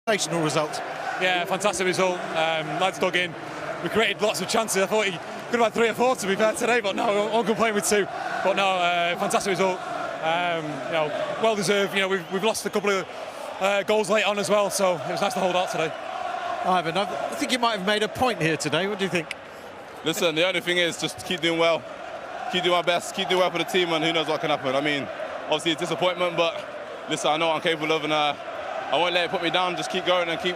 Sensational result. Yeah, fantastic result. Lads dug in. We created lots of chances. I thought he could have had 3 or 4 to be fair today, but no, I won't complain with 2. But no, fantastic result. Well deserved. We've lost a couple of goals late on as well, so it was nice to hold out today. Ivan, I think you might have made a point here today. What do you think? Listen, the only thing is just keep doing well, keep doing my best, keep doing well for the team, and who knows what can happen. I mean, obviously it's disappointment, but listen, I know what I'm capable of, and I won't let it put me down. Just keep going and keep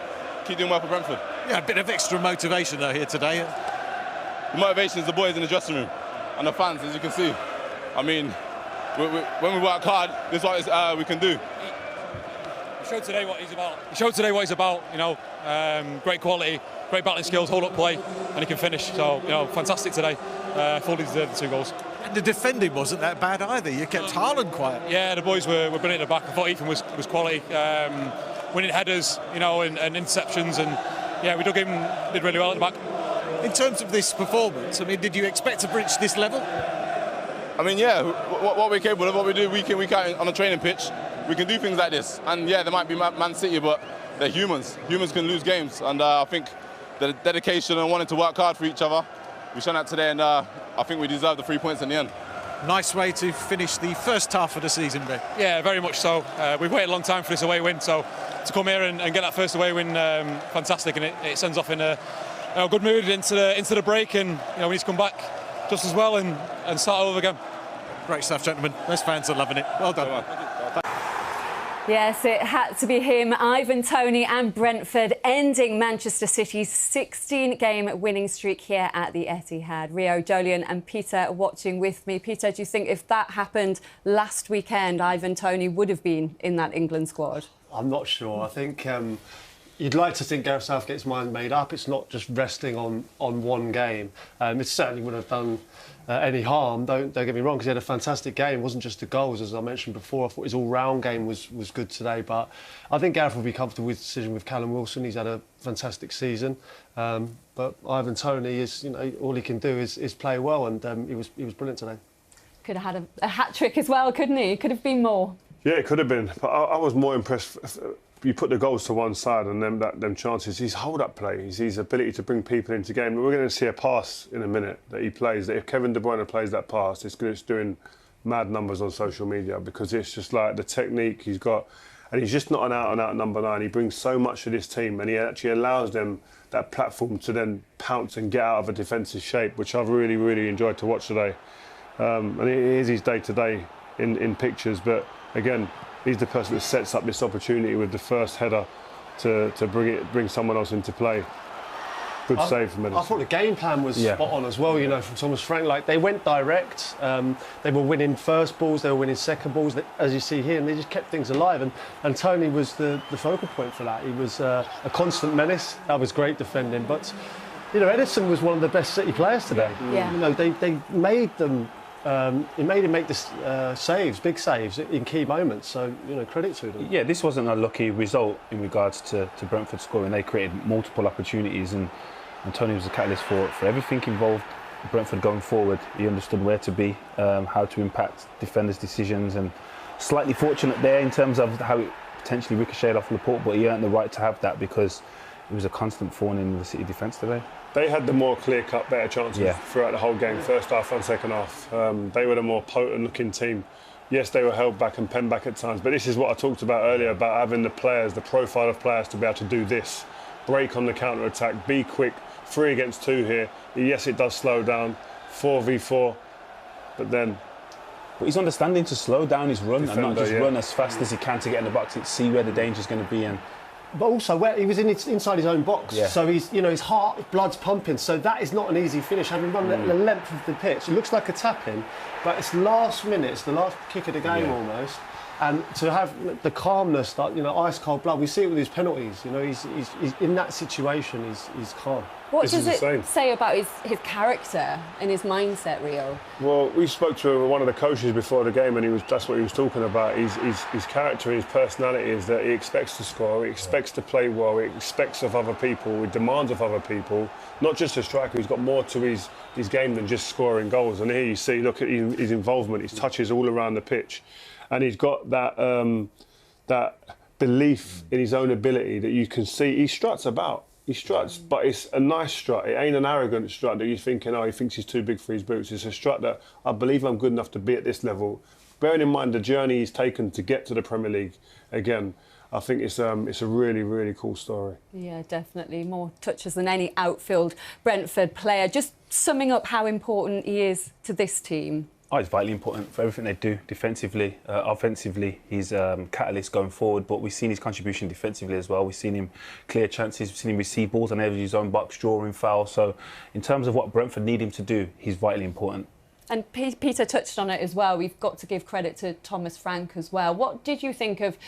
doing well for Brentford. Yeah, a bit of extra motivation though here today. The motivation is the boys in the dressing room and the fans, as you can see. I mean, when we work hard, this is what we can do. He showed today what he's about. He showed today what he's about. Great quality, great battling skills, hold-up play, and he can finish. So, fantastic today. Fully deserved the 2 goals. And the defending wasn't that bad either. You kept Haaland quiet. Yeah, the boys were brilliant at the back. I thought Ethan was quality. Winning headers, and interceptions, and yeah, we did really well at the back. In terms of this performance, I mean, did you expect to reach this level? I mean, yeah, what we're capable of, what we do week in, week out on a training pitch, we can do things like this. And yeah, there might be Man City, but they're humans. Humans can lose games, and I think the dedication and wanting to work hard for each other, we've shown that today, and I think we deserve the 3 points in the end. Nice way to finish the first half of the season, Ben. Yeah, very much so. We've waited a long time for this away win, so to come here and get that first away win, fantastic, and it sends off in a good mood into the break, and we need to come back just as well and start over again. Great stuff, gentlemen. Those fans are loving it. Well done. Yes, it had to be him, Ivan Toney and Brentford, ending Manchester City's 16-game winning streak here at the Etihad. Rio, Jolyon and Peter are watching with me. Peter, do you think if that happened last weekend, Ivan Toney would have been in that England squad? I'm not sure. I think you'd like to think Gareth Southgate's mind made up. It's not just resting on one game. It certainly wouldn't have done any harm, don't get me wrong, because he had a fantastic game. It wasn't just the goals, as I mentioned before. I thought his all-round game was good today, but I think Gareth will be comfortable with the decision with Callum Wilson. He's had a fantastic season, but Ivan Toney is, all he can do is play well, and he was brilliant today. Could have had a hat-trick as well, couldn't he? Could have been more. Yeah, it could have been, but I was more impressed. You put the goals to one side and them chances, his hold-up play, his ability to bring people into game. We're going to see a pass in a minute that he plays, that if Kevin De Bruyne plays that pass, it's doing mad numbers on social media, because it's just like the technique he's got, and he's just not an out-and-out number 9. He brings so much to this team, and he actually allows them that platform to then pounce and get out of a defensive shape, which I've really, really enjoyed to watch today. And it is his day-to-day in pictures, but again, he's the person that sets up this opportunity with the first header to bring someone else into play. Good save from Edison. I thought the game plan was spot on as well, from Thomas Frank. Like, they went direct, they were winning first balls, they were winning second balls, as you see here, and they just kept things alive. And Toney was the focal point for that. He was a constant menace. That was great defending. But, Edison was one of the best City players today. Yeah. They made them. It made him make big saves in key moments, so credit to them. Yeah, this wasn't a lucky result in regards to Brentford scoring. They created multiple opportunities, and Toney was the catalyst for everything involved Brentford going forward. He understood where to be, how to impact defenders' decisions, and slightly fortunate there in terms of how it potentially ricocheted off Laporte, but he earned the right to have that because it was a constant thorn in the City defence today. They had the more clear-cut, better chances throughout the whole game, first half and second half. They were the more potent-looking team. Yes, they were held back and penned back at times, but this is what I talked about earlier, about having the players, the profile of players to be able to do this. Break on the counter-attack, be quick, 3 against 2 here. Yes, it does slow down, 4v4, but then... But he's understanding to slow down his run and not just run as fast as he can to get in the box, see where the danger's going to be. But also, where he was inside his own box, so he's, his heart, blood's pumping. So that is not an easy finish. Having run the length of the pitch, it looks like a tap-in, but it's last minute, it's the last kick of the game almost. And to have the calmness, that ice-cold blood, we see it with his penalties. He's in that situation, he's calm. What does it say about his character and his mindset, Rio? Well, we spoke to one of the coaches before the game, and that's what he was talking about. His character, his personality is that he expects to score, he expects to play well, he expects of other people, he demands of other people. Not just a striker, he's got more to his game than just scoring goals. And here you see, look at his involvement, his touches all around the pitch. And he's got that belief in his own ability that you can see. He struts about. He struts, but it's a nice strut. It ain't an arrogant strut that you're thinking, oh, he thinks he's too big for his boots. It's a strut that I believe I'm good enough to be at this level. Bearing in mind the journey he's taken to get to the Premier League again, I think it's a really, really cool story. Yeah, definitely. More touches than any outfield Brentford player. Just summing up how important he is to this team. Oh, he's vitally important for everything they do defensively. Offensively, he's catalyst going forward, but we've seen his contribution defensively as well. We've seen him clear chances, we've seen him receive balls on his own box, drawing fouls. So in terms of what Brentford need him to do, he's vitally important. And Peter touched on it as well. We've got to give credit to Thomas Frank as well. What did you think of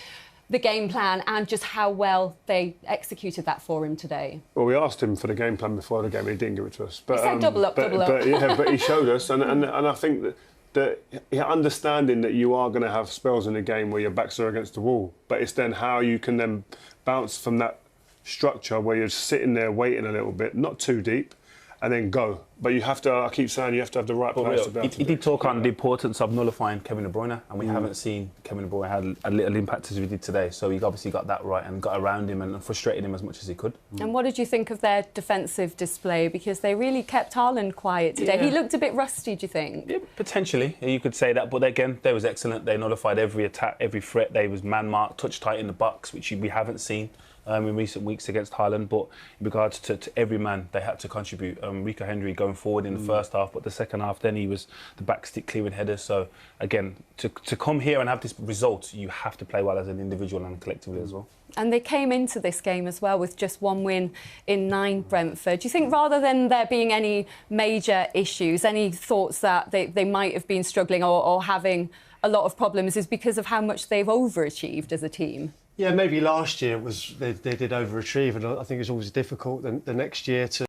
the game plan and just how well they executed that for him today? Well, we asked him for the game plan before the game, he didn't give it to us. But, he said double up. But yeah, but he showed us, and I think that understanding that you are going to have spells in the game where your backs are against the wall, but it's then how you can then bounce from that structure where you're sitting there waiting a little bit, not too deep, and then go. But you have to, I keep saying, you have to have the right players to be able to. He did talk on the importance of nullifying Kevin De Bruyne, and we haven't seen Kevin De Bruyne had a little impact as we did today. So he obviously got that right and got around him and frustrated him as much as he could. And what did you think of their defensive display? Because they really kept Haaland quiet today. Yeah. He looked a bit rusty, do you think? Yeah, potentially, you could say that. But again, they was excellent. They nullified every attack, every threat. They was man-marked, touch tight in the box, which we haven't seen in recent weeks against Haaland. But in regards to every man, they had to contribute. Rico Henry going forward in the first half, but the second half, then he was the back stick clearing headers. So again, to come here and have this result, you have to play well as an individual and collectively as well. And they came into this game as well with just one win in 9, Brentford. Do you think rather than there being any major issues, any thoughts that they might have been struggling or having a lot of problems is because of how much they've overachieved as a team? Yeah, maybe last year they did overachieve, and I think it's always difficult the next year to